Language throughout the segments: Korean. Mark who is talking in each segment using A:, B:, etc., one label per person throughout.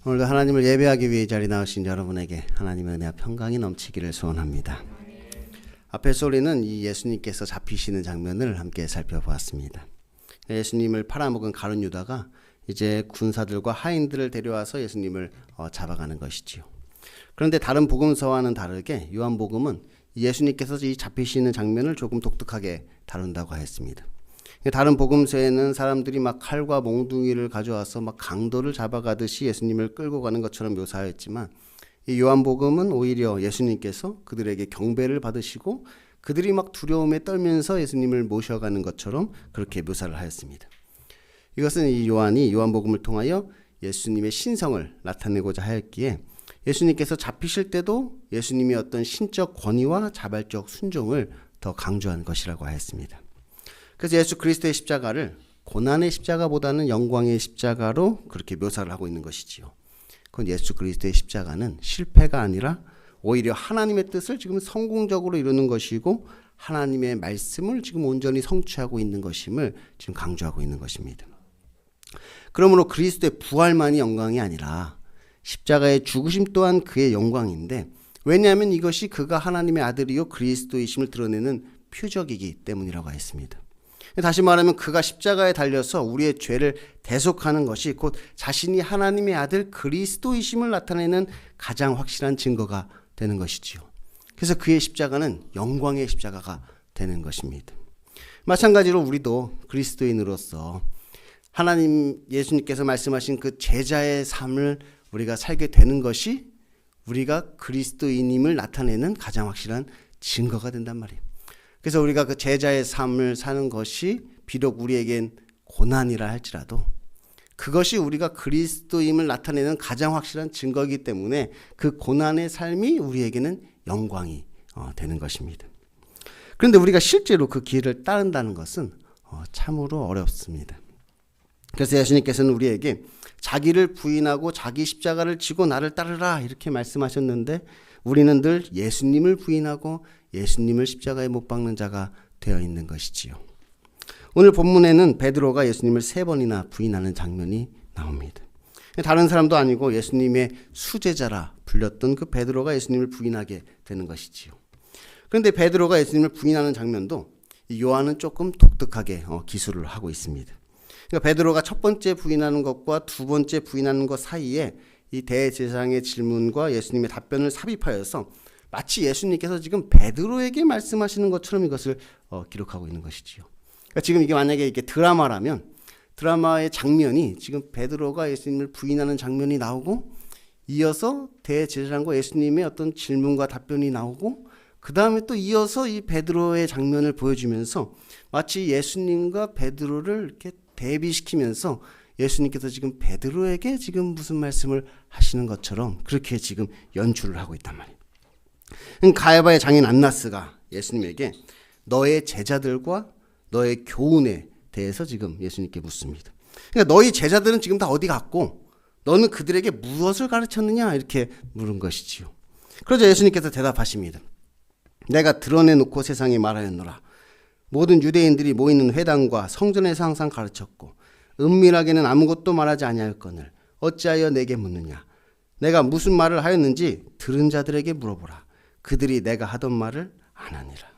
A: 오늘도 하나님을 예배하기 위해 이 자리에 나오신 여러분에게 하나님의 은혜와 평강이 넘치기를 소원합니다. 앞에서 우리는 이 예수님께서 잡히시는 장면을 함께 살펴보았습니다. 예수님을 팔아먹은 가룟 유다가 이제 군사들과 하인들을 데려와서 예수님을 잡아가는 것이지요. 그런데 다른 복음서와는 다르게 요한복음은 예수님께서 이 잡히시는 장면을 조금 독특하게 다룬다고 했습니다. 다른 복음서에는 사람들이 막 칼과 몽둥이를 가져와서 막 강도를 잡아가듯이 예수님을 끌고 가는 것처럼 묘사했지만 이 요한복음은 오히려 예수님께서 그들에게 경배를 받으시고 그들이 막 두려움에 떨면서 예수님을 모셔가는 것처럼 그렇게 묘사를 하였습니다. 이것은 이 요한이 요한복음을 통하여 예수님의 신성을 나타내고자 하였기에 예수님께서 잡히실 때도 예수님의 어떤 신적 권위와 자발적 순종을 더 강조한 것이라고 하였습니다. 그래서 예수 그리스도의 십자가를 고난의 십자가보다는 영광의 십자가로 그렇게 묘사를 하고 있는 것이지요. 그건 예수 그리스도의 십자가는 실패가 아니라 오히려 하나님의 뜻을 지금 성공적으로 이루는 것이고 하나님의 말씀을 지금 온전히 성취하고 있는 것임을 지금 강조하고 있는 것입니다. 그러므로 그리스도의 부활만이 영광이 아니라 십자가의 죽으심 또한 그의 영광인데, 왜냐하면 이것이 그가 하나님의 아들이요 그리스도이심을 드러내는 표적이기 때문이라고 했습니다. 다시 말하면 그가 십자가에 달려서 우리의 죄를 대속하는 것이 곧 자신이 하나님의 아들 그리스도이심을 나타내는 가장 확실한 증거가 되는 것이지요. 그래서 그의 십자가는 영광의 십자가가 되는 것입니다. 마찬가지로 우리도 그리스도인으로서 하나님 예수님께서 말씀하신 그 제자의 삶을 우리가 살게 되는 것이 우리가 그리스도인임을 나타내는 가장 확실한 증거가 된단 말이에요. 그래서 우리가 그 제자의 삶을 사는 것이 비록 우리에겐 고난이라 할지라도 그것이 우리가 그리스도임을 나타내는 가장 확실한 증거이기 때문에 그 고난의 삶이 우리에게는 영광이 되는 것입니다. 그런데 우리가 실제로 그 길을 따른다는 것은 참으로 어렵습니다. 그래서 예수님께서는 우리에게 자기를 부인하고 자기 십자가를 지고 나를 따르라 이렇게 말씀하셨는데 우리는 늘 예수님을 부인하고 예수님을 십자가에 못 박는 자가 되어 있는 것이지요. 오늘 본문에는 베드로가 예수님을 3번이나 부인하는 장면이 나옵니다. 다른 사람도 아니고 예수님의 수제자라 불렸던 그 베드로가 예수님을 부인하게 되는 것이지요. 그런데 베드로가 예수님을 부인하는 장면도 요한은 조금 독특하게 기술을 하고 있습니다. 그러니까 베드로가 첫 번째 부인하는 것과 두 번째 부인하는 것 사이에 이 대제사장의 질문과 예수님의 답변을 삽입하여서 마치 예수님께서 지금 베드로에게 말씀하시는 것처럼 이것을 기록하고 있는 것이지요. 그러니까 지금 이게 만약에 이게 드라마라면 드라마의 장면이 지금 베드로가 예수님을 부인하는 장면이 나오고 이어서 대제사장과 예수님의 어떤 질문과 답변이 나오고 그 다음에 또 이어서 이 베드로의 장면을 보여주면서 마치 예수님과 베드로를 이렇게 대비시키면서 예수님께서 지금 베드로에게 지금 무슨 말씀을 하시는 것처럼 그렇게 지금 연출을 하고 있단 말이에요. 가야바의 장인 안나스가 예수님에게 너의 제자들과 너의 교훈에 대해서 지금 예수님께 묻습니다. 그러니까 너희 제자들은 지금 다 어디 갔고 너는 그들에게 무엇을 가르쳤느냐 이렇게 물은 것이지요. 그러자 예수님께서 대답하십니다. 내가 드러내놓고 세상에 말하였노라. 모든 유대인들이 모이는 회당과 성전에서 항상 가르쳤고 은밀하게는 아무것도 말하지 아니하였거늘 어찌하여 내게 묻느냐. 내가 무슨 말을 하였는지 들은 자들에게 물어보라. 그들이 내가 하던 말을 안 하니라.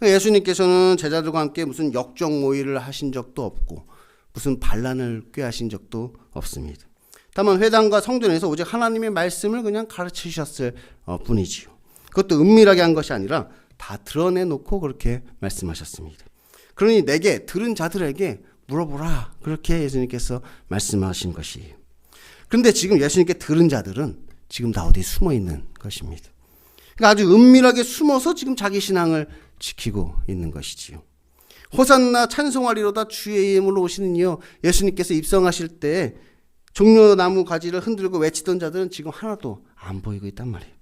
A: 예수님께서는 제자들과 함께 무슨 역적 모의를 하신 적도 없고 무슨 반란을 꾀하신 적도 없습니다. 다만 회당과 성전에서 오직 하나님의 말씀을 그냥 가르치셨을 뿐이지요. 그것도 은밀하게 한 것이 아니라 다 드러내놓고 그렇게 말씀하셨습니다. 그러니 내게 들은 자들에게 물어보라. 그렇게 예수님께서 말씀하신 것이에요. 그런데 지금 예수님께 들은 자들은 지금 다 어디 숨어 있는 것입니다. 그러니까 아주 은밀하게 숨어서 지금 자기 신앙을 지키고 있는 것이지요. 호산나 찬송하리로다 주의 이름으로 오시는 이여 예수님께서 입성하실 때 종려나무 가지를 흔들고 외치던 자들은 지금 하나도 안 보이고 있단 말이에요.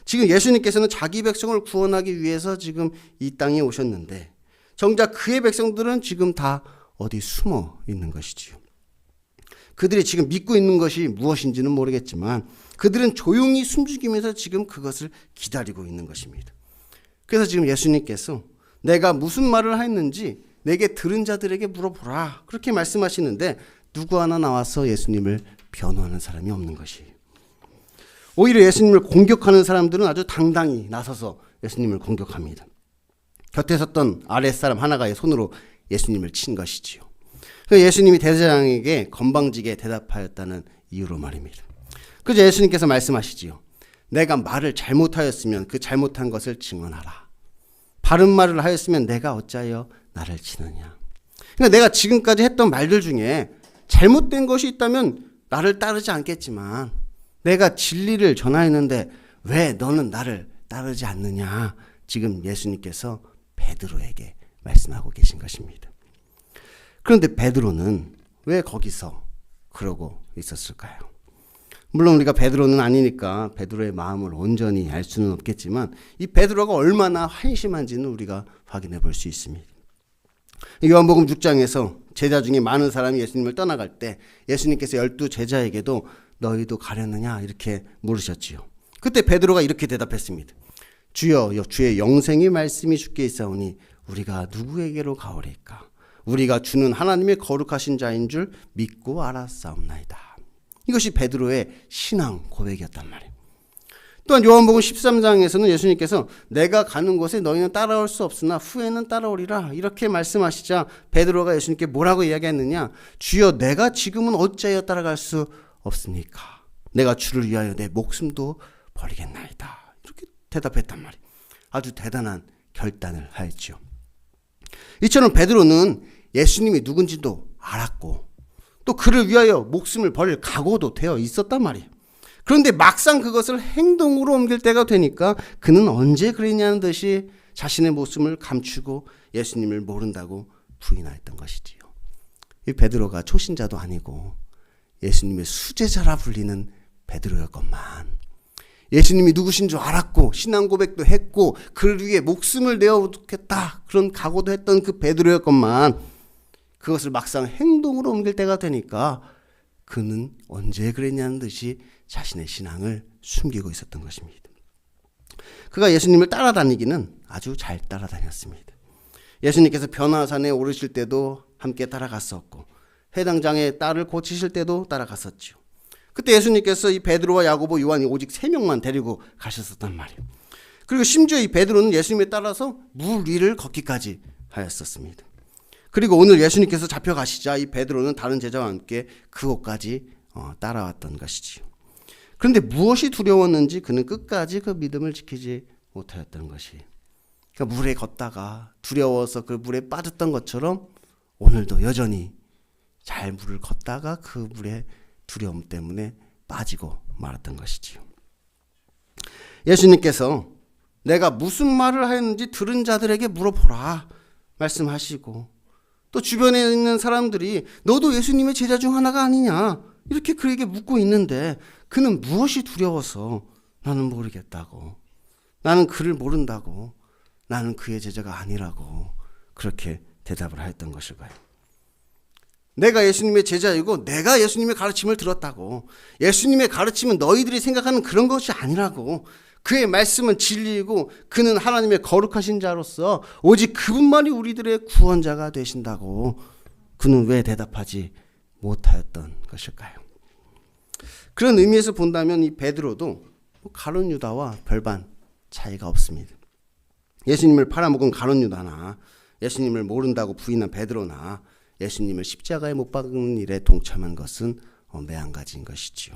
A: 지금 예수님께서는 자기 백성을 구원하기 위해서 지금 이 땅에 오셨는데 정작 그의 백성들은 지금 다 어디 숨어 있는 것이지요. 그들이 지금 믿고 있는 것이 무엇인지는 모르겠지만 그들은 조용히 숨죽이면서 지금 그것을 기다리고 있는 것입니다. 그래서 지금 예수님께서 내가 무슨 말을 했는지 내게 들은 자들에게 물어보라 그렇게 말씀하시는데 누구 하나 나와서 예수님을 변호하는 사람이 없는 것이. 오히려 예수님을 공격하는 사람들은 아주 당당히 나서서 예수님을 공격합니다. 곁에 섰던 아랫사람 하나가의 손으로 예수님을 친 것이지요. 예수님이 대제사장에게 건방지게 대답하였다는 이유로 말입니다. 그래서 예수님께서 말씀하시지요. 내가 말을 잘못하였으면 그 잘못한 것을 증언하라. 바른 말을 하였으면 내가 어찌하여 나를 치느냐. 그러니까 내가 지금까지 했던 말들 중에 잘못된 것이 있다면 나를 따르지 않겠지만 내가 진리를 전하였는데 왜 너는 나를 따르지 않느냐. 지금 예수님께서 베드로에게 말씀하고 계신 것입니다. 그런데 베드로는 왜 거기서 그러고 있었을까요? 물론 우리가 베드로는 아니니까 베드로의 마음을 온전히 알 수는 없겠지만 이 베드로가 얼마나 한심한지는 우리가 확인해 볼 수 있습니다. 요한복음 6장에서 제자 중에 많은 사람이 예수님을 떠나갈 때 예수님께서 12 제자에게도 너희도 가려느냐 이렇게 물으셨지요. 그때 베드로가 이렇게 대답했습니다. 주여, 주의 영생의 말씀이 주께 있사오니 우리가 누구에게로 가오리까? 우리가 주는 하나님의 거룩하신 자인 줄 믿고 알았사옵나이다. 이것이 베드로의 신앙 고백이었단 말이에요. 또한 요한복음 13장에서는 예수님께서 내가 가는 곳에 너희는 따라올 수 없으나 후에는 따라오리라 이렇게 말씀하시자 베드로가 예수님께 뭐라고 이야기했느냐. 주여 내가 지금은 어찌하여 따라갈 수 없습니까? 내가 주를 위하여 내 목숨도 버리겠나이다. 이렇게 대답했단 말이에요. 아주 대단한 결단을 하였죠. 이처럼 베드로는 예수님이 누군지도 알았고 또 그를 위하여 목숨을 버릴 각오도 되어 있었단 말이에요. 그런데 막상 그것을 행동으로 옮길 때가 되니까 그는 언제 그랬냐는 듯이 자신의 모습을 감추고 예수님을 모른다고 부인하였던 것이지요. 이 베드로가 초신자도 아니고 예수님의 수제자라 불리는 베드로였건만 예수님이 누구신 줄 알았고 신앙 고백도 했고 그를 위해 목숨을 내어놓겠다 그런 각오도 했던 그 베드로였건만 그것을 막상 행동으로 옮길 때가 되니까 그는 언제 그랬냐는 듯이 자신의 신앙을 숨기고 있었던 것입니다. 그가 예수님을 따라다니기는 아주 잘 따라다녔습니다. 예수님께서 변화산에 오르실 때도 함께 따라갔었고 회당장에 딸을 고치실 때도 따라갔었죠. 그때 예수님께서 이 베드로와 야고보, 요한이 오직 3명만 데리고 가셨었단 말이에요. 그리고 심지어 이 베드로는 예수님에 따라서 물 위를 걷기까지 하였었습니다. 그리고 오늘 예수님께서 잡혀가시자 이 베드로는 다른 제자와 함께 그곳까지 따라왔던 것이지요. 그런데 무엇이 두려웠는지 그는 끝까지 그 믿음을 지키지 못하였던 것이. 그러니까 물에 걷다가 두려워서 그 물에 빠졌던 것처럼 오늘도 여전히 잘 물을 걷다가 그 물에 두려움 때문에 빠지고 말았던 것이지요. 예수님께서 내가 무슨 말을 하였는지 들은 자들에게 물어보라 말씀하시고 또 주변에 있는 사람들이 너도 예수님의 제자 중 하나가 아니냐 이렇게 그에게 묻고 있는데 그는 무엇이 두려워서 나는 모르겠다고 나는 그를 모른다고 나는 그의 제자가 아니라고 그렇게 대답을 하였던 것일까요? 내가 예수님의 제자이고 내가 예수님의 가르침을 들었다고 예수님의 가르침은 너희들이 생각하는 그런 것이 아니라고 그의 말씀은 진리이고 그는 하나님의 거룩하신 자로서 오직 그분만이 우리들의 구원자가 되신다고 그는 왜 대답하지 못하였던 것일까요? 그런 의미에서 본다면 이 베드로도 가룟 유다와 별반 차이가 없습니다. 예수님을 팔아먹은 가룟 유다나 예수님을 모른다고 부인한 베드로나 예수님을 십자가에 못 박는 일에 동참한 것은 매한가지인 것이지요.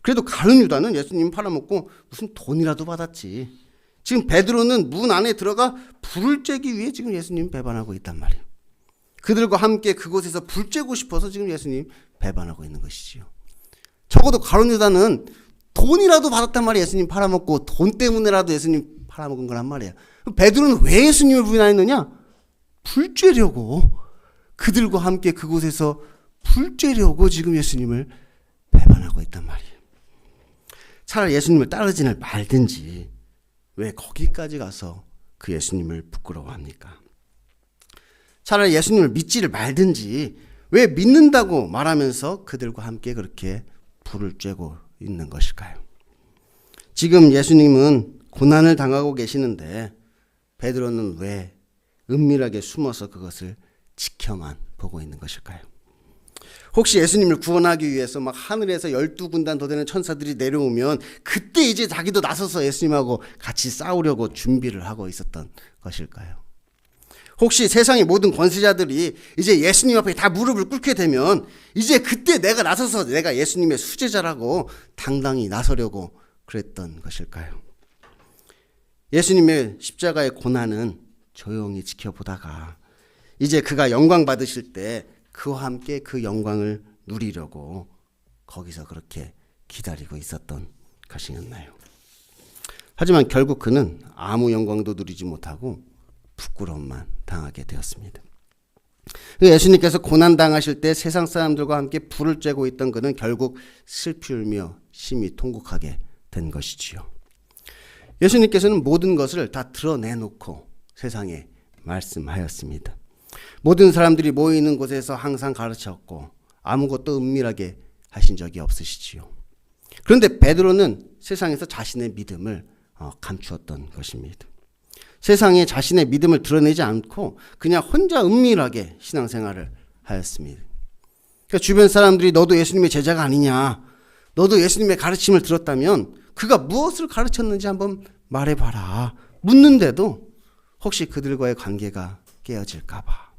A: 그래도 가룟 유다는 예수님 팔아먹고 무슨 돈이라도 받았지. 지금 베드로는 문 안에 들어가 불을 쬐기 위해 지금 예수님 배반하고 있단 말이에요. 그들과 함께 그곳에서 불 쬐고 싶어서 지금 예수님 배반하고 있는 것이지요. 적어도 가룟 유다는 돈이라도 받았단 말이에요. 예수님 팔아먹고 돈 때문에라도 예수님 팔아먹은 거란 말이에요. 베드로는 왜 예수님을 부인하였느냐? 불 쬐려고. 그들과 함께 그곳에서 불 쬐려고 지금 예수님을 배반하고 있단 말이에요. 차라리 예수님을 따르지는 말든지 왜 거기까지 가서 그 예수님을 부끄러워합니까? 차라리 예수님을 믿지를 말든지 왜 믿는다고 말하면서 그들과 함께 그렇게 불을 쬐고 있는 것일까요? 지금 예수님은 고난을 당하고 계시는데 베드로는 왜 은밀하게 숨어서 그것을 지켜만 보고 있는 것일까요? 혹시 예수님을 구원하기 위해서 막 하늘에서 12군단 더 되는 천사들이 내려오면 그때 이제 자기도 나서서 예수님하고 같이 싸우려고 준비를 하고 있었던 것일까요? 혹시 세상의 모든 권세자들이 이제 예수님 앞에 다 무릎을 꿇게 되면 이제 그때 내가 나서서 내가 예수님의 수제자라고 당당히 나서려고 그랬던 것일까요? 예수님의 십자가의 고난은 조용히 지켜보다가 이제 그가 영광 받으실 때 그와 함께 그 영광을 누리려고 거기서 그렇게 기다리고 있었던 것이었나요? 하지만 결국 그는 아무 영광도 누리지 못하고 부끄러움만 당하게 되었습니다. 예수님께서 고난당하실 때 세상 사람들과 함께 불을 쬐고 있던 그는 결국 슬피 울며 심히 통곡하게 된 것이지요. 예수님께서는 모든 것을 다 드러내놓고 세상에 말씀하였습니다. 모든 사람들이 모이는 곳에서 항상 가르쳤고 아무것도 은밀하게 하신 적이 없으시지요. 그런데 베드로는 세상에서 자신의 믿음을 감추었던 것입니다. 세상에 자신의 믿음을 드러내지 않고 그냥 혼자 은밀하게 신앙생활을 하였습니다. 그러니까 주변 사람들이 너도 예수님의 제자가 아니냐, 너도 예수님의 가르침을 들었다면 그가 무엇을 가르쳤는지 한번 말해봐라 묻는데도 혹시 그들과의 관계가 깨어질까봐,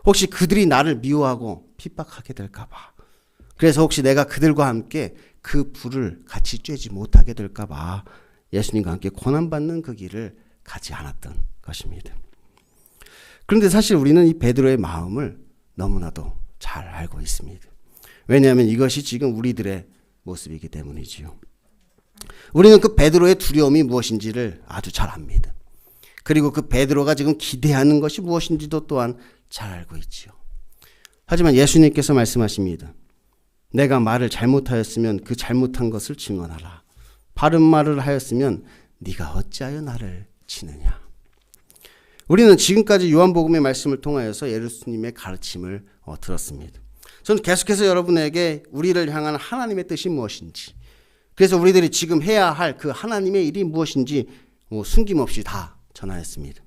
A: 혹시 그들이 나를 미워하고 핍박하게 될까봐, 그래서 혹시 내가 그들과 함께 그 불을 같이 쬐지 못하게 될까봐 예수님과 함께 고난받는 그 길을 가지 않았던 것입니다. 그런데 사실 우리는 이 베드로의 마음을 너무나도 잘 알고 있습니다. 왜냐하면 이것이 지금 우리들의 모습이기 때문이지요. 우리는 그 베드로의 두려움이 무엇인지를 아주 잘 압니다. 그리고 그 베드로가 지금 기대하는 것이 무엇인지도 또한 잘 알고 있지요. 하지만 예수님께서 말씀하십니다. 내가 말을 잘못하였으면 그 잘못한 것을 증언하라. 바른 말을 하였으면 네가 어찌하여 나를 치느냐. 우리는 지금까지 요한복음의 말씀을 통하여서 예수님의 가르침을 들었습니다. 저는 계속해서 여러분에게 우리를 향한 하나님의 뜻이 무엇인지, 그래서 우리들이 지금 해야 할 그 하나님의 일이 무엇인지 숨김없이 다 전하였습니다.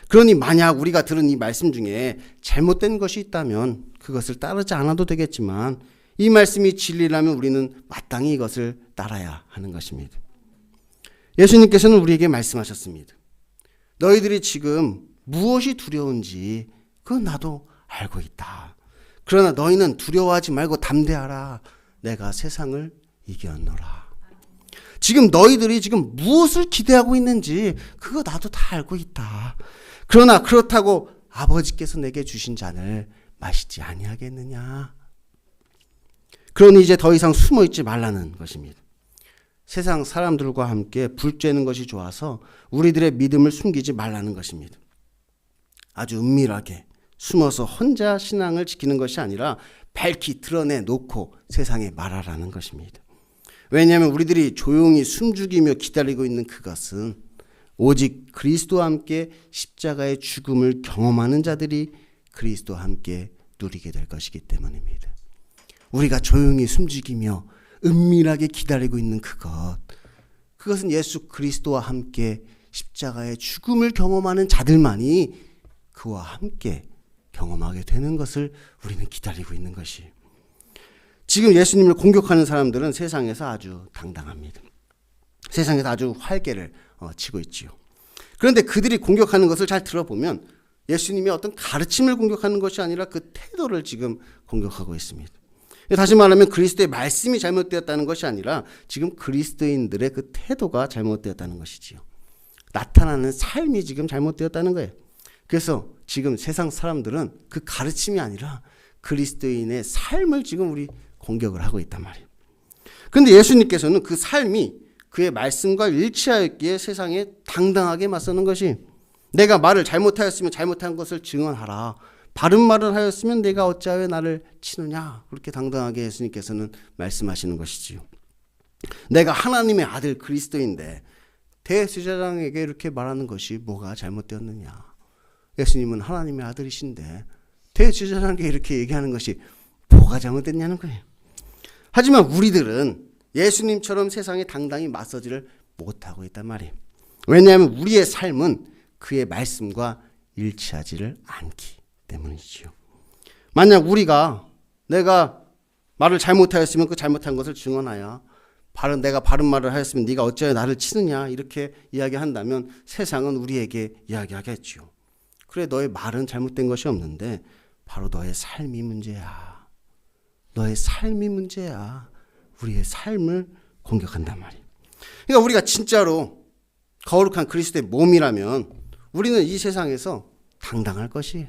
A: 그러니 만약 우리가 들은 이 말씀 중에 잘못된 것이 있다면 그것을 따르지 않아도 되겠지만 이 말씀이 진리라면 우리는 마땅히 이것을 따라야 하는 것입니다. 예수님께서는 우리에게 말씀하셨습니다. 너희들이 지금 무엇이 두려운지 그건 나도 알고 있다. 그러나 너희는 두려워하지 말고 담대하라. 내가 세상을 이겼노라. 지금 너희들이 지금 무엇을 기대하고 있는지 그거 나도 다 알고 있다. 그러나 그렇다고 아버지께서 내게 주신 잔을 마시지 아니하겠느냐. 그러니 이제 더 이상 숨어있지 말라는 것입니다. 세상 사람들과 함께 불 쬐는 것이 좋아서 우리들의 믿음을 숨기지 말라는 것입니다. 아주 은밀하게 숨어서 혼자 신앙을 지키는 것이 아니라 밝히 드러내놓고 세상에 말하라는 것입니다. 왜냐하면 우리들이 조용히 숨죽이며 기다리고 있는 그것은 오직 그리스도와 함께 십자가의 죽음을 경험하는 자들이 그리스도와 함께 누리게 될 것이기 때문입니다. 우리가 조용히 숨죽이며 은밀하게 기다리고 있는 그것은 예수 그리스도와 함께 십자가의 죽음을 경험하는 자들만이 그와 함께 경험하게 되는 것을 우리는 기다리고 있는 것이. 지금 예수님을 공격하는 사람들은 세상에서 아주 당당합니다. 세상에서 아주 활개를 치고 있지요. 그런데 그들이 공격하는 것을 잘 들어보면 예수님의 어떤 가르침을 공격하는 것이 아니라 그 태도를 지금 공격하고 있습니다. 다시 말하면 그리스도의 말씀이 잘못되었다는 것이 아니라 지금 그리스도인들의 그 태도가 잘못되었다는 것이지요. 나타나는 삶이 지금 잘못되었다는 거예요. 그래서 지금 세상 사람들은 그 가르침이 아니라 그리스도인의 삶을 지금 우리 공격을 하고 있단 말이에요. 그런데 예수님께서는 그 삶이 그의 말씀과 일치하였기에 세상에 당당하게 맞서는 것이, 내가 말을 잘못하였으면 잘못한 것을 증언하라. 바른 말을 하였으면 내가 어찌하여 나를 치느냐. 그렇게 당당하게 예수님께서는 말씀하시는 것이지요. 내가 하나님의 아들 그리스도인데 대제사장에게 이렇게 말하는 것이 뭐가 잘못되었느냐. 예수님은 하나님의 아들이신데 대제사장에게 이렇게 얘기하는 것이 뭐가 잘못됐냐는 거예요. 하지만 우리들은 예수님처럼 세상에 당당히 맞서지를 못하고 있단 말이에요. 왜냐하면 우리의 삶은 그의 말씀과 일치하지를 않기 때문이지요. 만약 우리가 내가 말을 잘못하였으면 그 잘못한 것을 증언하여 내가 바른 말을 하였으면 네가 어찌하여 나를 치느냐 이렇게 이야기한다면 세상은 우리에게 이야기하겠지요. 그래 너의 말은 잘못된 것이 없는데 바로 너의 삶이 문제야. 너의 삶이 문제야. 우리의 삶을 공격한단 말이에요. 그러니까 우리가 진짜로 거룩한 그리스도의 몸이라면 우리는 이 세상에서 당당할 것이에요.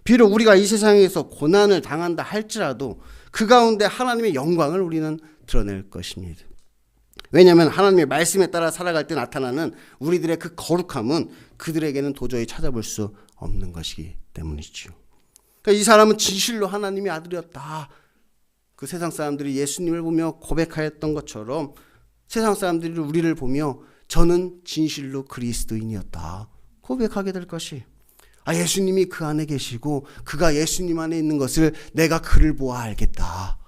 A: 비록 우리가 이 세상에서 고난을 당한다 할지라도 그 가운데 하나님의 영광을 우리는 드러낼 것입니다. 왜냐하면 하나님의 말씀에 따라 살아갈 때 나타나는 우리들의 그 거룩함은 그들에게는 도저히 찾아볼 수 없는 것이기 때문이죠. 그러니까 이 사람은 진실로 하나님의 아들이었다. 그 세상 사람들이 예수님을 보며 고백하였던 것처럼 세상 사람들이 우리를 보며 저는 진실로 그리스도인이었다 고백하게 될 것이. 예수님이 그 안에 계시고 그가 예수님 안에 있는 것을 내가 그를 보아 알겠다.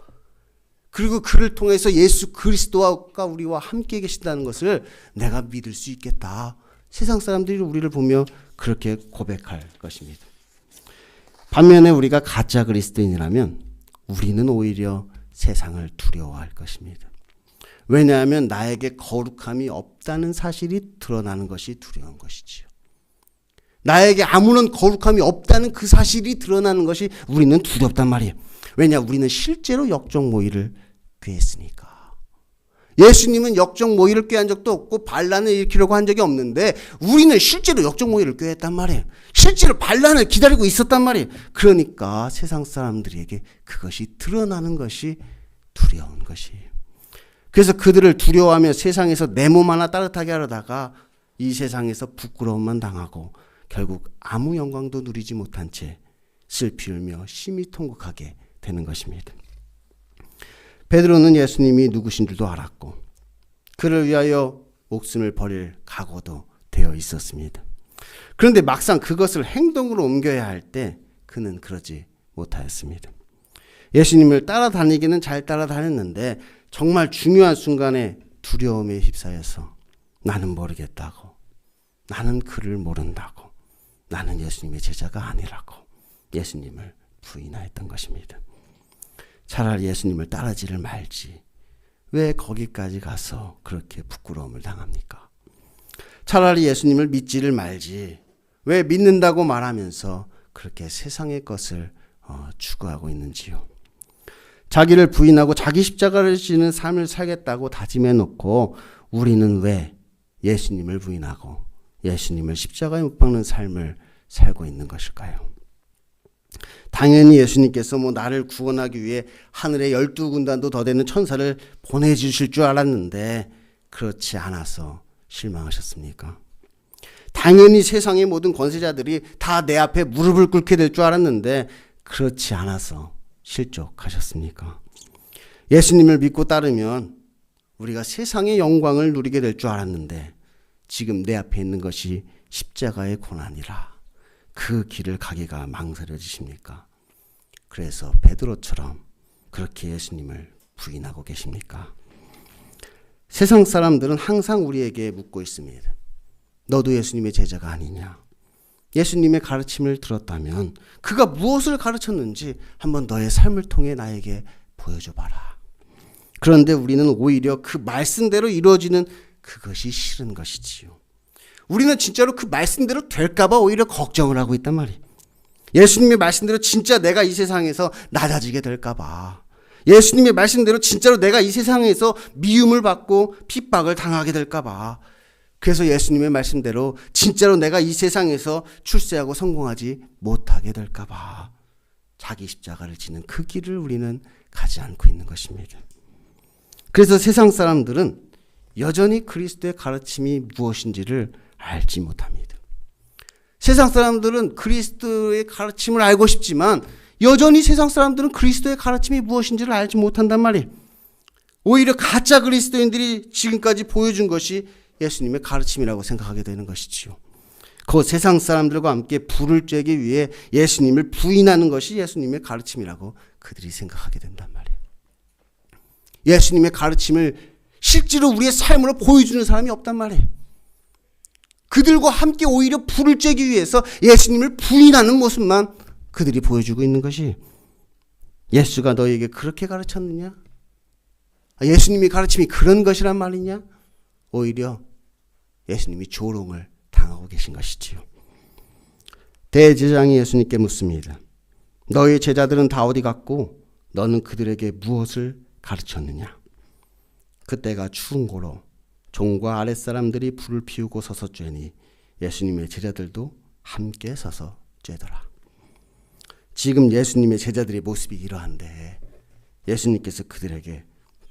A: 그리고 그를 통해서 예수 그리스도가 우리와 함께 계신다는 것을 내가 믿을 수 있겠다. 세상 사람들이 우리를 보며 그렇게 고백할 것입니다. 반면에 우리가 가짜 그리스도인이라면 우리는 오히려 세상을 두려워할 것입니다. 왜냐하면 나에게 거룩함이 없다는 사실이 드러나는 것이 두려운 것이지요. 나에게 아무런 거룩함이 없다는 그 사실이 드러나는 것이 우리는 두렵단 말이에요. 왜냐? 우리는 실제로 역적 모의를 꾀했으니까. 예수님은 역적 모의를 꾀한 적도 없고 반란을 일으키려고 한 적이 없는데 우리는 실제로 역적 모의를 꾀했단 말이에요. 실제로 반란을 기다리고 있었단 말이에요. 그러니까 세상 사람들에게 그것이 드러나는 것이 두려운 것이에요. 그래서 그들을 두려워하며 세상에서 내 몸 하나 따뜻하게 하려다가 이 세상에서 부끄러움만 당하고 결국 아무 영광도 누리지 못한 채 슬피 울며 심히 통곡하게 되는 것입니다. 베드로는 예수님이 누구신 줄도 알았고 그를 위하여 목숨을 버릴 각오도 되어 있었습니다. 그런데 막상 그것을 행동으로 옮겨야 할 때 그는 그러지 못하였습니다. 예수님을 따라다니기는 잘 따라다녔는데 정말 중요한 순간에 두려움에 휩싸여서 나는 모르겠다고, 나는 그를 모른다고, 나는 예수님의 제자가 아니라고 예수님을 부인하였던 것입니다. 차라리 예수님을 따르지를 말지 왜 거기까지 가서 그렇게 부끄러움을 당합니까? 차라리 예수님을 믿지를 말지 왜 믿는다고 말하면서 그렇게 세상의 것을 추구하고 있는지요. 자기를 부인하고 자기 십자가를 지는 삶을 살겠다고 다짐해 놓고 우리는 왜 예수님을 부인하고 예수님을 십자가에 못 박는 삶을 살고 있는 것일까요? 당연히 예수님께서 나를 구원하기 위해 하늘의 12군단도 더 되는 천사를 보내주실 줄 알았는데 그렇지 않아서 실망하셨습니까? 당연히 세상의 모든 권세자들이 다 내 앞에 무릎을 꿇게 될 줄 알았는데 그렇지 않아서 실족하셨습니까? 예수님을 믿고 따르면 우리가 세상의 영광을 누리게 될 줄 알았는데 지금 내 앞에 있는 것이 십자가의 고난이라 그 길을 가기가 망설여지십니까? 그래서 베드로처럼 그렇게 예수님을 부인하고 계십니까? 세상 사람들은 항상 우리에게 묻고 있습니다. 너도 예수님의 제자가 아니냐? 예수님의 가르침을 들었다면 그가 무엇을 가르쳤는지 한번 너의 삶을 통해 나에게 보여줘봐라. 그런데 우리는 오히려 그 말씀대로 이루어지는 그것이 싫은 것이지요. 우리는 진짜로 그 말씀대로 될까봐 오히려 걱정을 하고 있단 말이에요. 예수님의 말씀대로 진짜 내가 이 세상에서 낮아지게 될까봐, 예수님의 말씀대로 진짜로 내가 이 세상에서 미움을 받고 핍박을 당하게 될까봐, 그래서 예수님의 말씀대로 진짜로 내가 이 세상에서 출세하고 성공하지 못하게 될까봐 자기 십자가를 지는 그 길을 우리는 가지 않고 있는 것입니다. 그래서 세상 사람들은 여전히 그리스도의 가르침이 무엇인지를 알지 못합니다. 세상 사람들은 그리스도의 가르침을 알고 싶지만 여전히 세상 사람들은 그리스도의 가르침이 무엇인지를 알지 못한단 말이에요. 오히려 가짜 그리스도인들이 지금까지 보여준 것이 예수님의 가르침이라고 생각하게 되는 것이지요. 그 세상 사람들과 함께 불을 쬐기 위해 예수님을 부인하는 것이 예수님의 가르침이라고 그들이 생각하게 된단 말이에요. 예수님의 가르침을 실제로 우리의 삶으로 보여주는 사람이 없단 말이에요. 그들과 함께 오히려 불을 쬐기 위해서 예수님을 부인하는 모습만 그들이 보여주고 있는 것이, 예수가 너에게 그렇게 가르쳤느냐? 예수님이 가르침이 그런 것이란 말이냐? 오히려 예수님이 조롱을 당하고 계신 것이지요. 대제사장이 예수님께 묻습니다. 너희 제자들은 다 어디 갔고 너는 그들에게 무엇을 가르쳤느냐? 그때가 추운 고로 종과 아랫사람들이 불을 피우고 서서 쬐니 예수님의 제자들도 함께 서서 쬐더라. 지금 예수님의 제자들의 모습이 이러한데 예수님께서 그들에게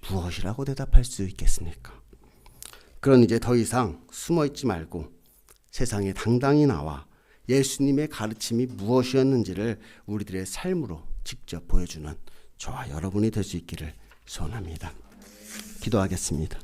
A: 무엇이라고 대답할 수 있겠습니까? 그러니 이제 더 이상 숨어있지 말고 세상에 당당히 나와 예수님의 가르침이 무엇이었는지를 우리들의 삶으로 직접 보여주는 저와 여러분이 될 수 있기를 소원합니다. 기도하겠습니다.